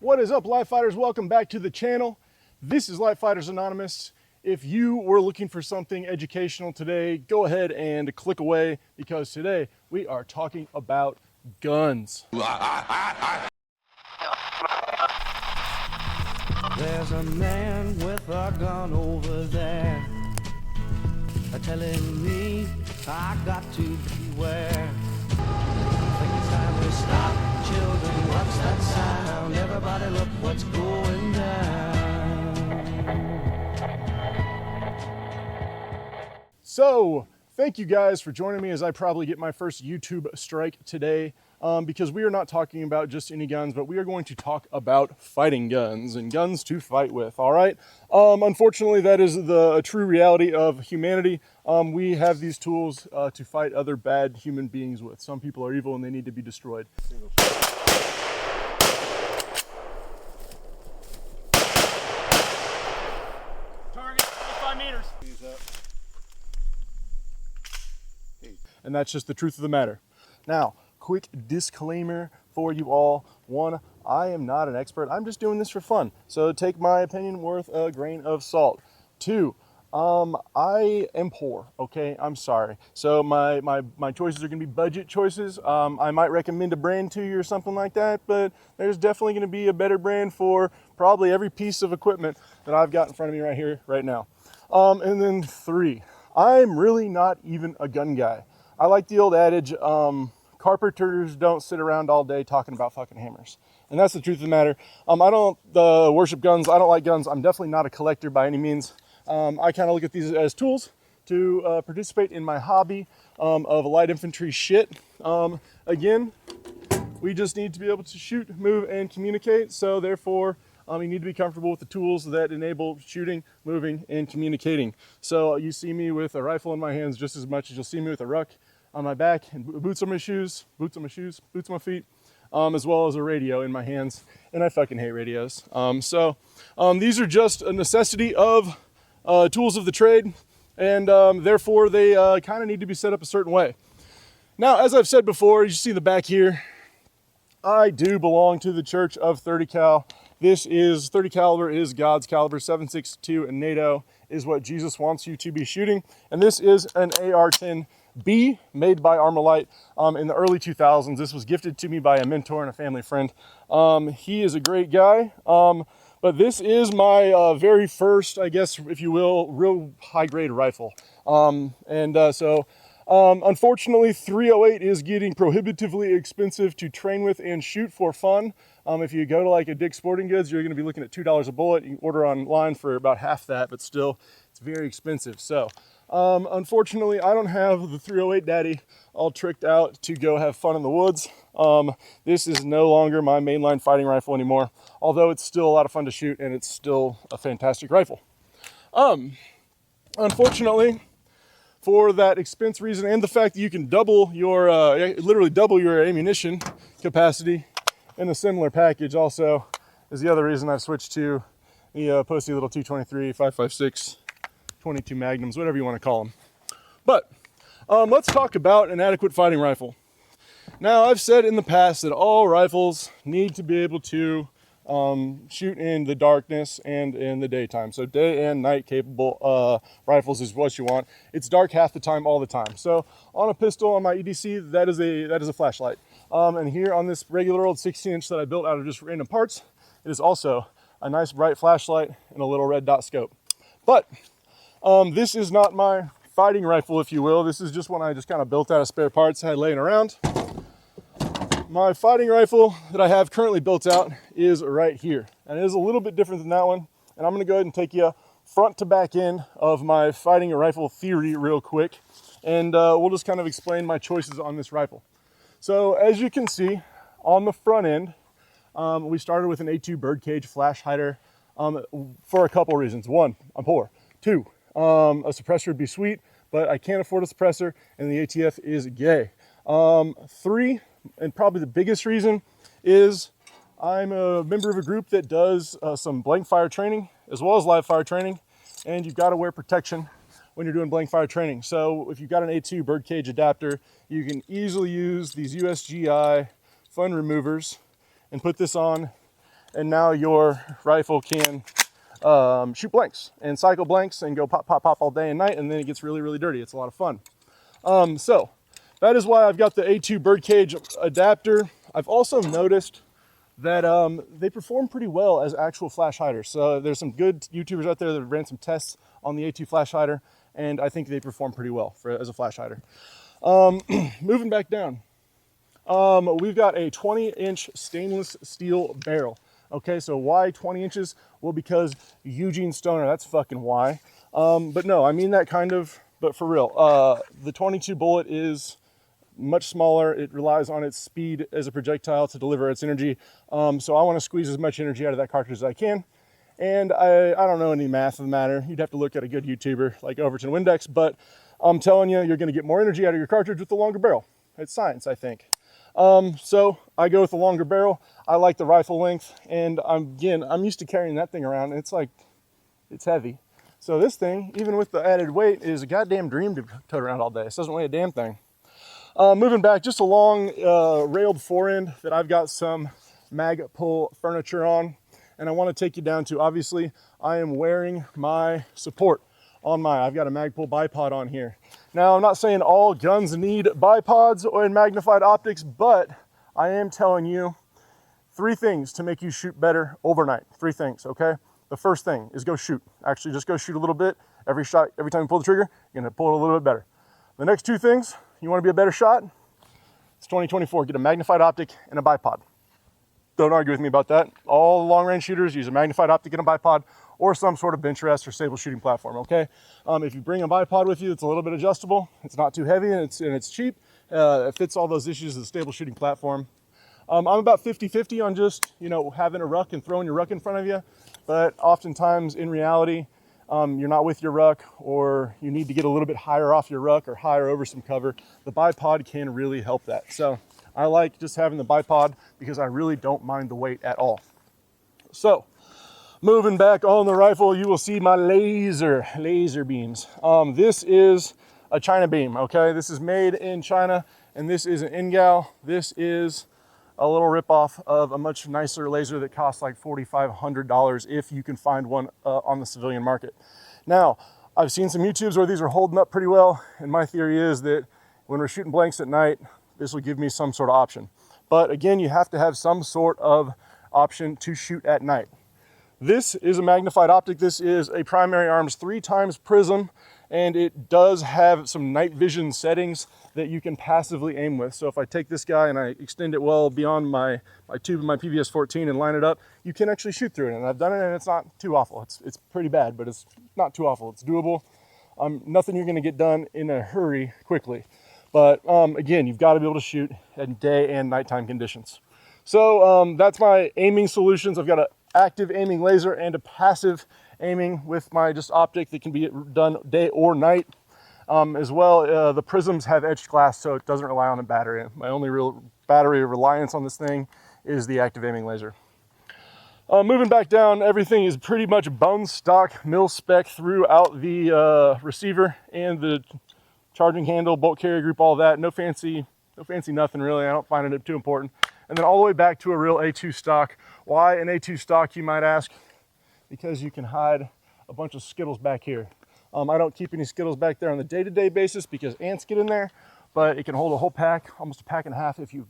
What is up, Live Fighters? Welcome back to the channel. This is Live Fighters Anonymous. If you were looking for something educational today, go ahead and click away, because today we are talking about guns. There's a man with a gun over there, telling me I got to beware. I think it's time we stop, children. What's that sound? Everybody look what's going down. So, thank you guys for joining me as I probably get my first YouTube strike today, because we are not talking about just any guns, but we are going to talk about fighting guns and guns to fight with, all right? Unfortunately, that is the true reality of humanity. We have these tools to fight other bad human beings with. Some people are evil and they need to be destroyed. Target 5 meters. And that's just the truth of the matter. Now, quick disclaimer for you all. One, I am not an expert. I'm just doing this for fun. So take my opinion with a grain of salt. Two, I am poor, okay? I'm sorry. So my choices are gonna be budget choices. I might recommend a brand to you or something like that, but there's definitely gonna be a better brand for probably every piece of equipment that I've got in front of me right here, right now. And then three, I'm really not even a gun guy. I like the old adage, carpenters don't sit around all day talking about fucking hammers. And that's the truth of the matter. I don't worship guns. I don't like guns. I'm definitely not a collector by any means. I kind of look at these as tools to participate in my hobby of light infantry shit. Again, we just need to be able to shoot, move, and communicate. So therefore, you need to be comfortable with the tools that enable shooting, moving, and communicating. So you see me with a rifle in my hands just as much as you'll see me with a ruck on my back and boots on my shoes, boots on my feet, as well as a radio in my hands. And I fucking hate radios. These are just a necessity of tools of the trade, and therefore they kind of need to be set up a certain way. Now, as I've said before, you see in the back here, I do belong to the Church of 30 Cal. This is 30 caliber is God's caliber. 7.62 and NATO is what Jesus wants you to be shooting. And this is an AR-10B made by Armalite in the early 2000s. This was gifted to me by a mentor and a family friend. He is a great guy. But this is my very first, I guess, if you will, real high-grade rifle. Unfortunately, 308 is getting prohibitively expensive to train with and shoot for fun. If you go to like a Dick's Sporting Goods, you're gonna be looking at $2 a bullet. You can order online for about half that, but still, it's very expensive. So, unfortunately, I don't have the 308 daddy all tricked out to go have fun in the woods. This is no longer my mainline fighting rifle anymore, although it's still a lot of fun to shoot and it's still a fantastic rifle. Unfortunately, for that expense reason and the fact that you can double your, literally double your ammunition capacity in a similar package also is the other reason I've switched to the posty little 223, 5.56, 22 Magnums, whatever you want to call them. But let's talk about an adequate fighting rifle. Now, I've said in the past that all rifles need to be able to shoot in the darkness and in the daytime. So day and night capable rifles is what you want. It's dark half the time, all the time. So on a pistol, on my EDC, that is a flashlight. And here on this regular old 16-inch that I built out of just random parts, it is also a nice bright flashlight and a little red dot scope. But this is not my fighting rifle, if you will. This is just one I just kind of built out of spare parts I had laying around. My fighting rifle that I have currently built out is right here. And it is a little bit different than that one. And I'm gonna go ahead and take you front to back end of my fighting rifle theory real quick. And we'll just kind of explain my choices on this rifle. So as you can see on the front end, we started with an A2 birdcage flash hider for a couple reasons. One, I'm poor. Two, a suppressor would be sweet, but I can't afford a suppressor and the ATF is gay. Three, and probably the biggest reason, is I'm a member of a group that does some blank fire training as well as live fire training, and you've got to wear protection when you're doing blank fire training. So if you've got an A2 birdcage adapter, you can easily use these USGI fun removers and put this on and now your rifle can shoot blanks and cycle blanks and go pop, pop, pop all day and night, and then it gets really, really dirty. It's a lot of fun. So that is why I've got the A2 birdcage adapter. I've also noticed that they perform pretty well as actual flash hiders. So there's some good YouTubers out there that ran some tests on the A2 flash hider, and I think they perform pretty well as a flash hider. Moving back down, we've got a 20-inch stainless steel barrel. Okay, so why 20 inches? Well, because Eugene Stoner, that's fucking why. But no, I mean that kind of, but for real. The 22 bullet is much smaller. It relies on its speed as a projectile to deliver its energy. So I want to squeeze as much energy out of that cartridge as I can. And I don't know any math of the matter. You'd have to look at a good YouTuber like Overton Windex, but I'm telling you, you're going to get more energy out of your cartridge with the longer barrel. It's science, I think. So I go with the longer barrel. I like the rifle length, and I'm used to carrying that thing around, and it's heavy. So this thing, even with the added weight, is a goddamn dream to tote around all day. It doesn't weigh a damn thing. Moving back, just a long railed forend that I've got some mag pull furniture on, and I want to take you down to, obviously, I am wearing my support on I've got a Magpul bipod on here. Now, I'm not saying all guns need bipods or magnified optics, but I am telling you 3 things to make you shoot better overnight. 3 things, okay? The first thing is go shoot. Actually, just go shoot a little bit. Every shot, every time you pull the trigger, you're gonna pull it a little bit better. The next 2 things, you wanna be a better shot? It's 2024, get a magnified optic and a bipod. Don't argue with me about that. All long-range shooters use a magnified optic and a bipod, or some sort of bench rest or stable shooting platform, okay? If you bring a bipod with you, it's a little bit adjustable. It's not too heavy, and it's cheap. It fits all those issues of the stable shooting platform. I'm about 50-50 on just, having a ruck and throwing your ruck in front of you. But oftentimes, in reality, you're not with your ruck, or you need to get a little bit higher off your ruck or higher over some cover. The bipod can really help that. So I like just having the bipod because I really don't mind the weight at all. So, moving back on the rifle, you will see my laser beams. This is a China beam, okay? This is made in China, and this is an NGAL. This is a little ripoff of a much nicer laser that costs like $4,500 if you can find one on the civilian market. Now, I've seen some YouTubes where these are holding up pretty well, and my theory is that when we're shooting blanks at night, this will give me some sort of option. But again, you have to have some sort of option to shoot at night. This is a magnified optic. This is a primary arms 3x prism, and it does have some night vision settings that you can passively aim with. So if I take this guy and I extend it well beyond my tube of my PVS-14 and line it up, you can actually shoot through it. And I've done it, and it's not too awful. It's pretty bad, but it's not too awful. It's doable. Nothing you're gonna get done in a hurry quickly. But again, you've got to be able to shoot in day and nighttime conditions. So that's my aiming solutions. I've got an active aiming laser and a passive aiming with my just optic that can be done day or night. As well, the prisms have etched glass, so it doesn't rely on a battery. My only real battery reliance on this thing is the active aiming laser. Moving back down, everything is pretty much bone stock, mil spec throughout the receiver and the charging handle, bolt carrier group, all that. No fancy nothing really. I don't find it too important. And then all the way back to a real A2 stock. Why an A2 stock, you might ask? Because you can hide a bunch of Skittles back here. I don't keep any Skittles back there on the day-to-day basis because ants get in there, but it can hold a whole pack, almost a pack and a half if you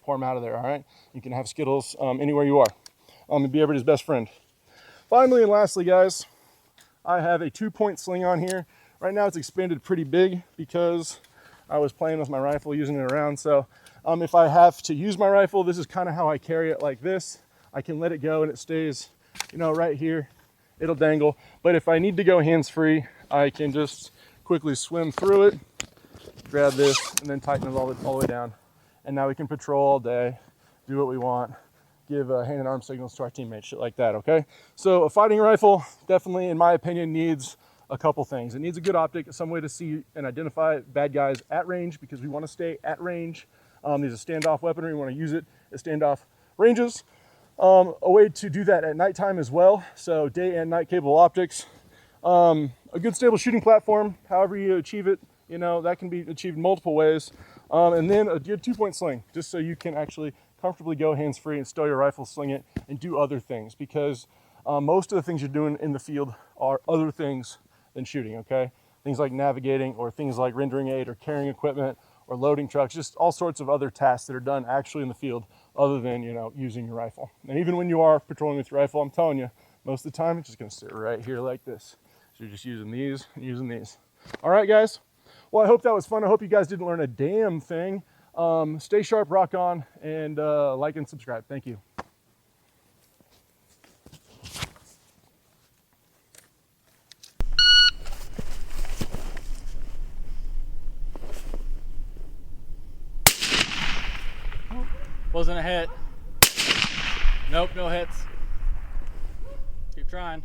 pour them out of there, all right? You can have Skittles anywhere you are. And be everybody's best friend. Finally and lastly, guys, I have a 2-point sling on here. Right now it's expanded pretty big because I was playing with my rifle, using it around. So if I have to use my rifle, this is kind of how I carry it, like this. I can let it go and it stays, right here. It'll dangle. But if I need to go hands-free, I can just quickly swim through it, grab this, and then tighten it all the way down. And now we can patrol all day, do what we want, give hand and arm signals to our teammates, shit like that, okay? So a fighting rifle definitely, in my opinion, needs a couple things. It needs a good optic, some way to see and identify bad guys at range, because we want to stay at range. These are standoff weaponry. We want to use it at standoff ranges. A way to do that at nighttime as well. So day and night capable optics. A good stable shooting platform, however you achieve it, that can be achieved multiple ways. And then a good 2-point sling, just so you can actually comfortably go hands-free and stow your rifle, sling it, and do other things, because most of the things you're doing in the field are other things than shooting, okay? Things like navigating, or things like rendering aid, or carrying equipment, or loading trucks, just all sorts of other tasks that are done actually in the field other than, you know, using your rifle. And even when you are patrolling with your rifle, I'm telling you, most of the time it's just gonna sit right here like this. So you're just using these and using these. All right, guys. Well, I hope that was fun. I hope you guys didn't learn a damn thing. Stay sharp, rock on, and like and subscribe. Thank you. Wasn't a hit. Nope, no hits. Keep trying.